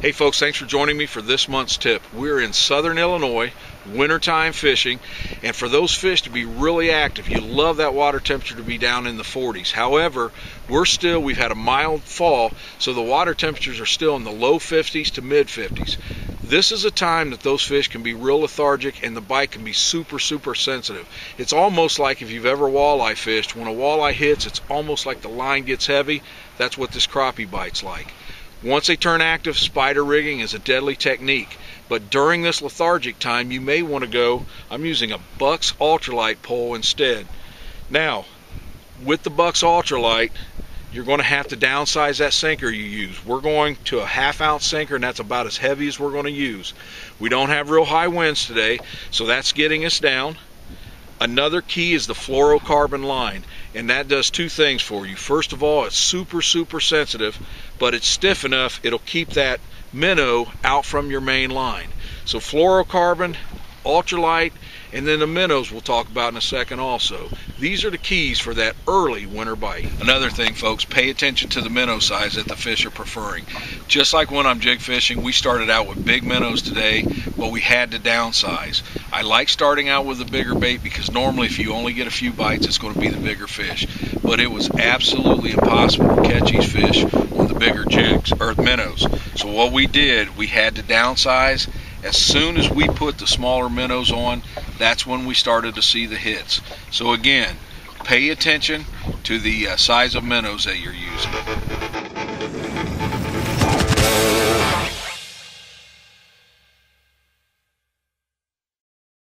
Hey folks, thanks for joining me for this month's tip. We're in southern Illinois, wintertime fishing, and for those fish to be really active, you love that water temperature to be down in the 40s. However, we've had a mild fall, so the water temperatures are still in the low 50s to mid 50s. This is a time that those fish can be real lethargic and the bite can be super sensitive. It's almost like if you've ever walleye fished, when a walleye hits, it's almost like the line gets heavy. That's what this crappie bite's like. Once they turn active, spider rigging is a deadly technique. But during this lethargic time, you may want to go, I'm using a Bucks ultralight pole instead. Now, with the Bucks ultralight, you're going to have to downsize that sinker you use. We're going to a 1/2 ounce sinker, and that's about as heavy as we're going to use. We don't have real high winds today, so that's getting us down. Another key is the fluorocarbon line, and that does two things for you. First of all, it's super sensitive, but it's stiff enough it'll keep that minnow out from your main line. So fluorocarbon, ultralight, and then the minnows we'll talk about in a second also. These are the keys for that early winter bite. Another thing, folks, pay attention to the minnow size that the fish are preferring. Just like when I'm jig fishing, we started out with big minnows today, but we had to downsize. I like starting out with a bigger bait because normally if you only get a few bites, it's going to be the bigger fish. But it was absolutely impossible to catch these fish on the bigger jigs or minnows. So what we did, we had to downsize. As soon as we put the smaller minnows on, that's when we started to see the hits. So again, pay attention to the size of minnows that you're using.